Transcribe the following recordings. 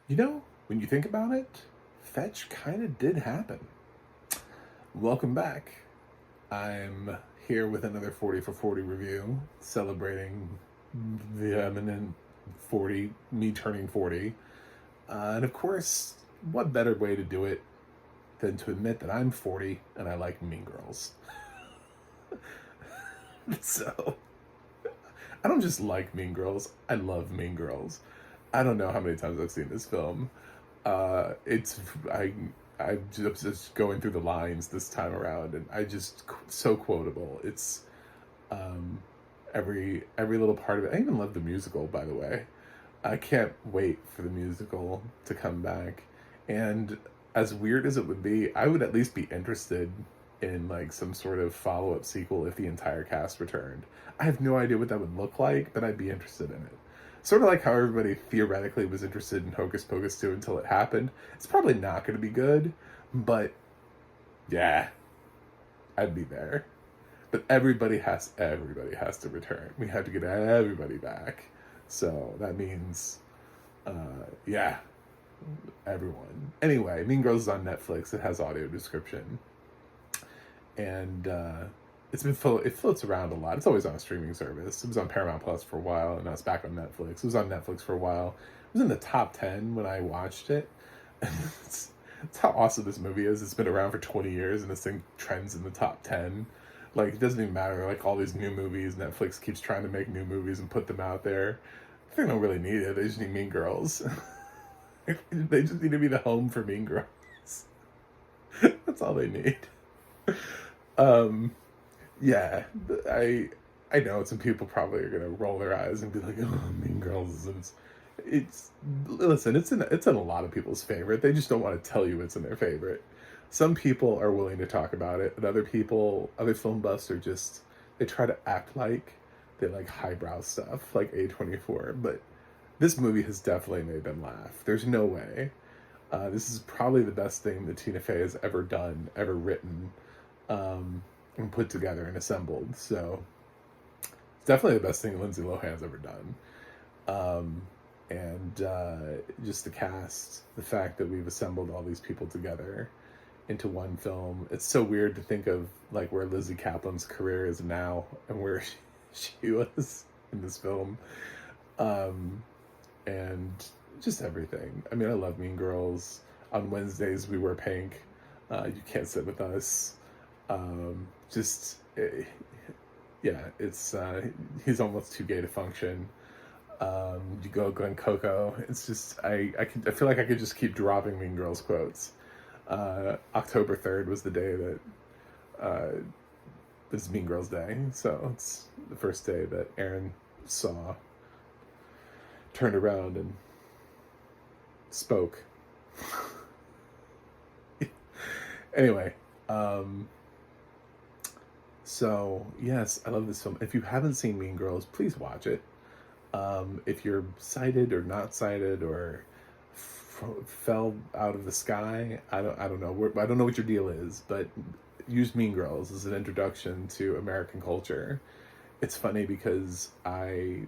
You know, when you think about it, fetch kind of did happen. Welcome back. I'm here with another 40 for 40 review, celebrating the eminent 40, me turning 40. And of course, what better way to do it than to admit that I'm 40 and I like Mean Girls? So, I don't just like Mean Girls, I love Mean Girls. I don't know how many times I've seen this film. It's I'm just going through the lines this time around, and I just so quotable. It's um, every little part of it. I even love the musical, by the way. I can't wait for the musical to come back. And as weird as it would be, I would at least be interested in like some sort of follow up sequel if the entire cast returned. I have no idea what that would look like, but I'd be interested in it. Sort of like how everybody theoretically was interested in Hocus Pocus 2 until it happened. It's probably not going to be good, but yeah, I'd be there. But everybody has to return. We have to get everybody back. So that means yeah, everyone. Anyway, Mean Girls is on Netflix. It has audio description. And it floats around a lot. It's always on a streaming service. It was on Paramount Plus for a while, and now it's back on Netflix. It was on Netflix for a while. It was in the top 10 when I watched it. It's how awesome this movie is. It's been around for 20 years, and this thing trends in the top 10. Like, it doesn't even matter. Like, all these new movies, Netflix keeps trying to make new movies and put them out there. They don't really need it. They just need Mean Girls. They just need to be the home for Mean Girls. That's all they need. Um, yeah, I know some people probably are gonna roll their eyes and be like, "Oh, Mean Girls." It's listen, it's in a lot of people's favorite. They just don't want to tell you it's in their favorite. Some people are willing to talk about it, and other film buffs are just they try to act like they like highbrow stuff, like A24. But this movie has definitely made them laugh. There's no way. This is probably the best thing that Tina Fey has ever done, ever written, and put together and assembled. So it's definitely the best thing Lindsay Lohan's ever done. And just the cast, the fact that we've assembled all these people together into one film. It's so weird to think of like where Lizzie Kaplan's career is now and where she was in this film. Um, and just everything. I mean, I love Mean Girls. On Wednesdays, we wear pink. You can't sit with us. Just, yeah, it's, he's almost too gay to function. You go Glen Coco. It's just, I feel like I could just keep dropping Mean Girls quotes. October 3rd was the day that, this is Mean Girls Day. So it's the first day that Aaron turned around and spoke. Anyway, so yes, I love this film. If you haven't seen Mean Girls, please watch it. If you're sighted or not sighted or fell out of the sky, I don't know. I don't know what your deal is, but use Mean Girls as an introduction to American culture. It's funny because I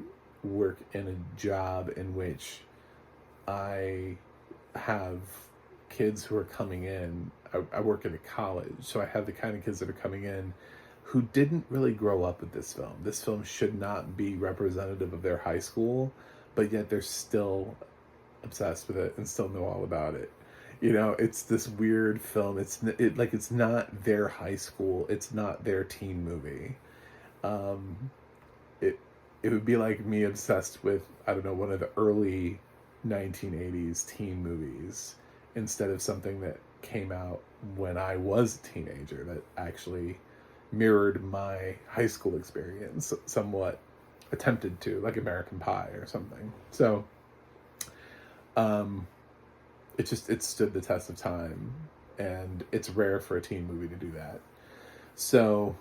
work in a job in which I have kids who are coming in. I work at a college, so I have the kind of kids that are coming in who didn't really grow up with this film. This film should not be representative of their high school, but yet they're still obsessed with it and still know all about it. You know, it's this weird film. It's not their high school. It's not their teen movie. Um, it it would be like me obsessed with, I don't know, one of the early 1980s teen movies instead of something that came out when I was a teenager that actually mirrored my high school experience somewhat, attempted to, like American Pie or something. So um it stood the test of time, and it's rare for a teen movie to do that. So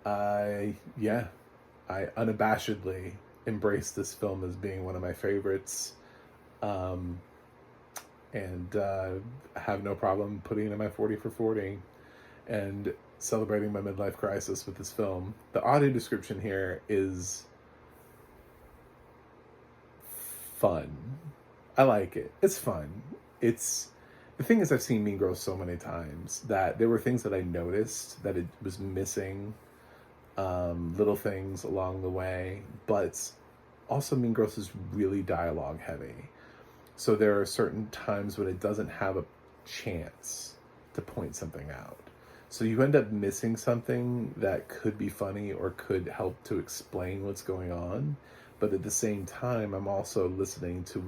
yeah, I unabashedly embrace this film as being one of my favorites, um, and have no problem putting it in my 40 for 40 and celebrating my midlife crisis with this film. The audio description here is fun. I like it. It's fun. It's the thing is I've seen Mean Girls so many times that there were things that I noticed that it was missing, little things along the way, but also Mean Girls is really dialogue heavy. So there are certain times when it doesn't have a chance to point something out. So you end up missing something that could be funny or could help to explain what's going on. But at the same time, I'm also listening to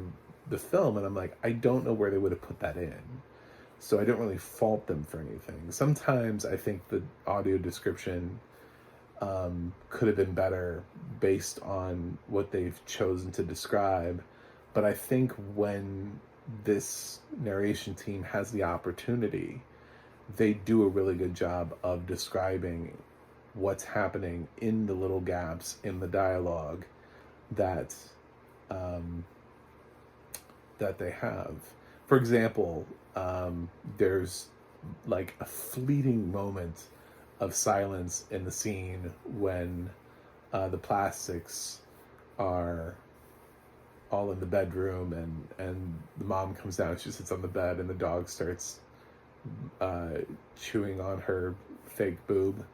the film and I'm like, I don't know where they would have put that in. So I don't really fault them for anything. Sometimes I think the audio description could have been better based on what they've chosen to describe. But I think when this narration team has the opportunity, they do a really good job of describing what's happening in the little gaps in the dialogue that that they have. For example, there's like a fleeting moment of silence in the scene when the plastics are all in the bedroom and the mom comes down, she sits on the bed and the dog starts chewing on her fake boob.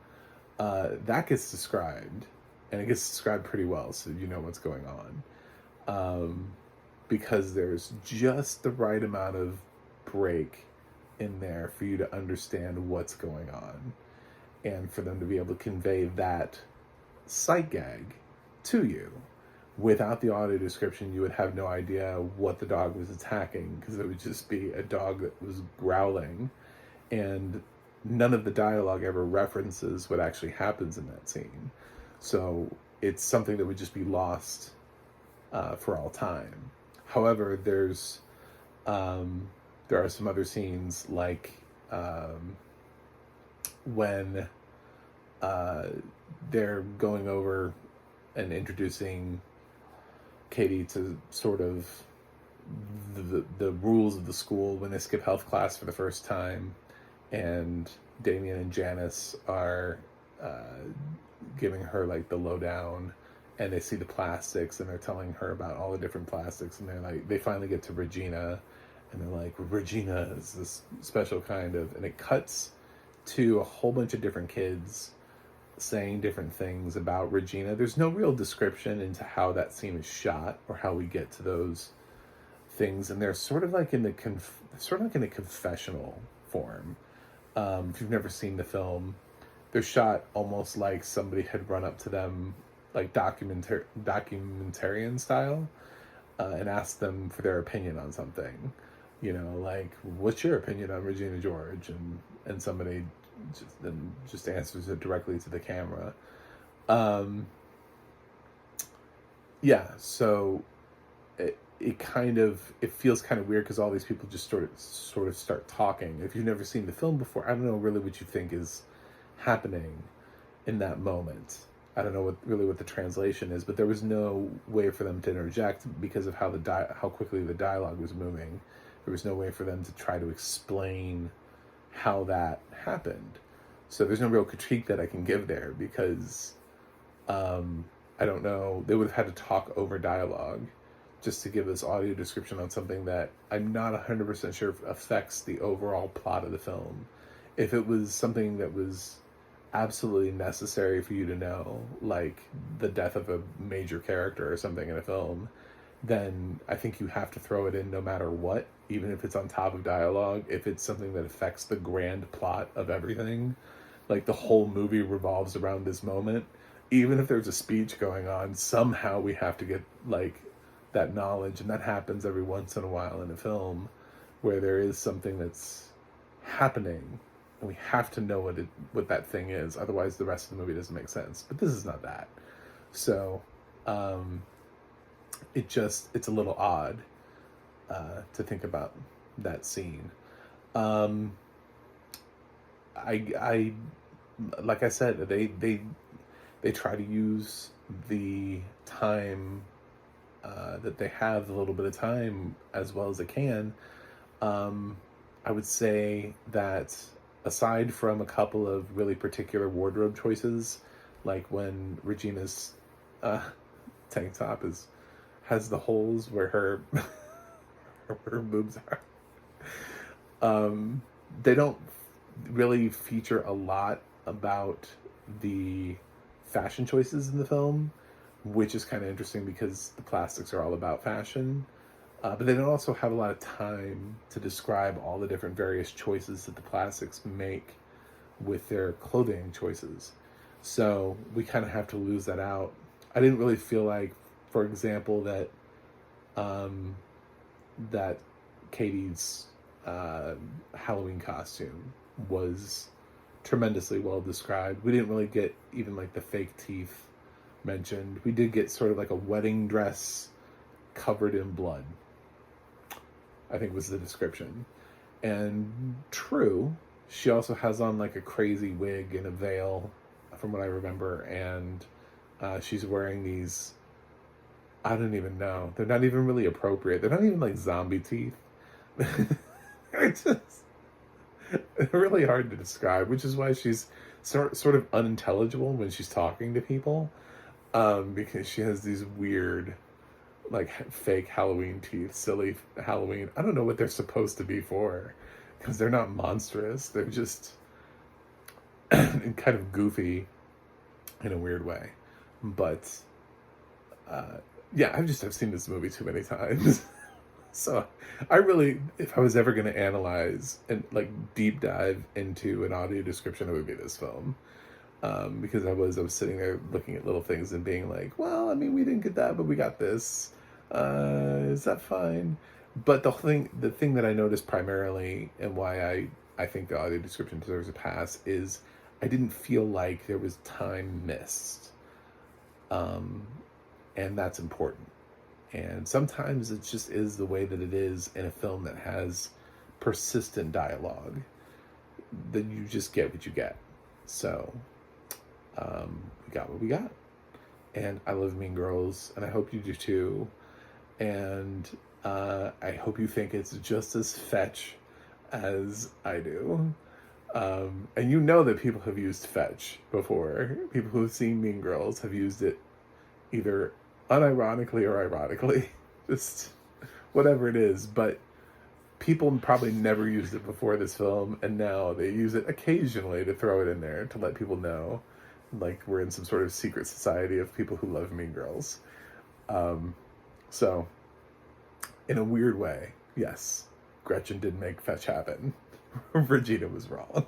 That gets described, and it gets described pretty well, so you know what's going on. Because there's just the right amount of break in there for you to understand what's going on, and for them to be able to convey that sight gag to you. Without the audio description, you would have no idea what the dog was attacking, because it would just be a dog that was growling, and none of the dialogue ever references what actually happens in that scene. So it's something that would just be lost for all time. However, there are some other scenes like when they're going over and introducing Katie to sort of the rules of the school when they skip health class for the first time, and Damien and Janice are giving her like the lowdown, and they see the plastics and they're telling her about all the different plastics, and they're like, they finally get to Regina and they're like, Regina is this special kind of, and it cuts to a whole bunch of different kids saying different things about Regina. There's no real description into how that scene is shot or how we get to those things, and they're sort of like in the confessional form. If you've never seen the film, they're shot almost like somebody had run up to them, like documentarian style, and asked them for their opinion on something. You know, like, what's your opinion on Regina George? And somebody just answers it directly to the camera. Yeah, so it feels kind of weird because all these people just sort of start talking. If you've never seen the film before, I don't know really what you think is happening in that moment. I don't know what the translation is, but there was no way for them to interject because of how how quickly the dialogue was moving. There was no way for them to try to explain how that happened. So there's no real critique that I can give there because I don't know. They would have had to talk over dialogue just to give this audio description on something that I'm not 100% sure affects the overall plot of the film. If it was something that was absolutely necessary for you to know, like the death of a major character or something in a film, then I think you have to throw it in no matter what, even if it's on top of dialogue. If it's something that affects the grand plot of everything, like the whole movie revolves around this moment, even if there's a speech going on, somehow we have to get like that knowledge. And that happens every once in a while in a film where there is something that's happening and we have to know what that thing is, otherwise the rest of the movie doesn't make sense. But this is not that. So it's a little odd to think about that scene. I like I said, they try to use the time that they have, the little bit of time, as well as they can. I would say that aside from a couple of really particular wardrobe choices, like when Regina's tank top has the holes where her her boobs are. They don't really feature a lot about the fashion choices in the film, which is kind of interesting because the plastics are all about fashion. But they don't also have a lot of time to describe all the different various choices that the plastics make with their clothing choices. So we kind of have to lose that out. I didn't really feel like, for example, that Katie's Halloween costume was tremendously well described. We didn't really get even like the fake teeth mentioned. We did get sort of like a wedding dress covered in blood, I think was the description. And true, she also has on like a crazy wig and a veil, from what I remember, and she's wearing these, I don't even know, they're not even really appropriate. They're not even like zombie teeth. It's just really hard to describe, which is why she's sort of unintelligible when she's talking to people, because she has these weird, like, fake Halloween teeth, silly Halloween. I don't know what they're supposed to be for, because they're not monstrous. They're just kind of goofy in a weird way. But yeah, I've seen this movie too many times. So I really, if I was ever going to analyze and like deep dive into an audio description, it would be this film. Because I was sitting there looking at little things and being like, well, I mean, we didn't get that, but we got this. Is that fine? But the thing that I noticed primarily, and why I think the audio description deserves a pass, is I didn't feel like there was time missed. And that's important. And sometimes it just is the way that it is in a film that has persistent dialogue. That you just get what you get. So, we got what we got. And I love Mean Girls, and I hope you do too. And I hope you think it's just as fetch as I do. And you know that people have used fetch before. People who have seen Mean Girls have used it either unironically or ironically, just whatever it is. But people probably never used it before this film, and now they use it occasionally to throw it in there to let people know, like, we're in some sort of secret society of people who love Mean Girls. So, in a weird way, yes, Gretchen did make fetch happen. Regina was wrong.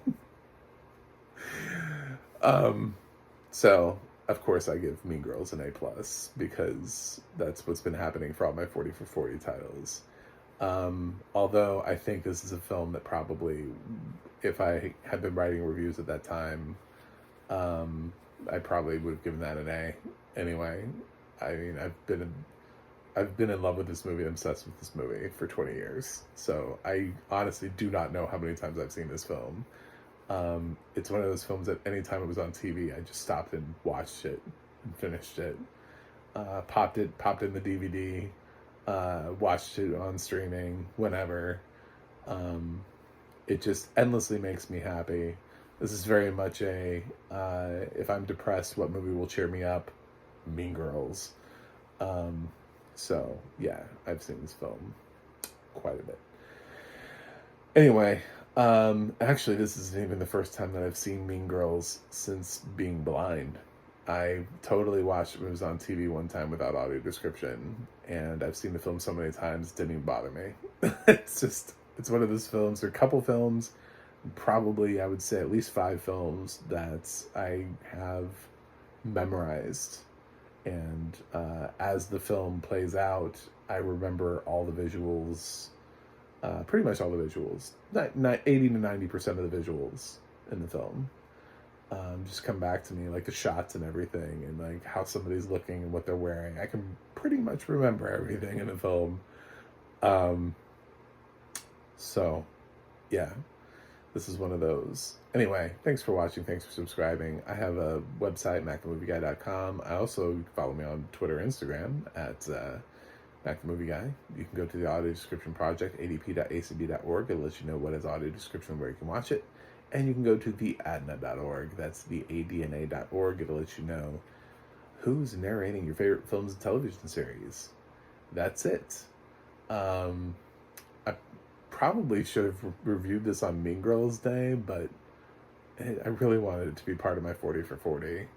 So, of course, I give Mean Girls an A+, because that's what's been happening for all my 40 for 40 titles. Although I think this is a film that probably, if I had been writing reviews at that time, I probably would have given that an A anyway. I mean, I've been in love with this movie, obsessed with this movie for 20 years. So I honestly do not know how many times I've seen this film. It's one of those films that anytime it was on TV, I just stopped and watched it and finished it. Popped in the DVD, watched it on streaming, whenever. It just endlessly makes me happy. This is very much if I'm depressed, what movie will cheer me up? Mean Girls. So, yeah, I've seen this film quite a bit. Anyway, actually, this isn't even the first time that I've seen Mean Girls since being blind. I totally watched it. It was on TV one time without audio description, and I've seen the film so many times, it didn't even bother me. It's one of those films, there are a couple films, probably I would say at least 5 films that I have memorized. And as the film plays out, I remember all the visuals, pretty much all the visuals, not 80 to 90% of the visuals in the film. Just come back to me, like the shots and everything, and like how somebody's looking and what they're wearing. I can pretty much remember everything in the film. So, yeah, this is one of those. Anyway, thanks for watching. Thanks for subscribing. I have a website, MacTheMovieGuy.com. I also follow me on Twitter and Instagram at MacTheMovieGuy. You can go to the audio description project, adp.acb.org. It'll let you know what is audio description, where you can watch it. And you can go to the ADNA.org. That's the ADNA.org. It'll let you know who's narrating your favorite films and television series. That's it. probably should have reviewed this on Mean Girls Day, but I really wanted it to be part of my 40 for 40.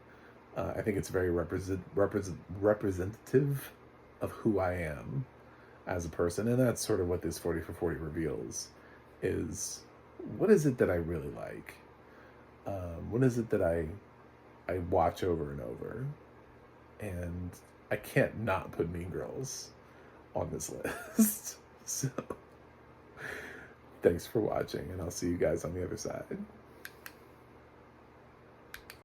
I think it's very representative of who I am as a person, and that's sort of what this 40 for 40 reveals, is what is it that I really like? What is it that I watch over and over? And I can't not put Mean Girls on this list. So, thanks for watching, and I'll see you guys on the other side.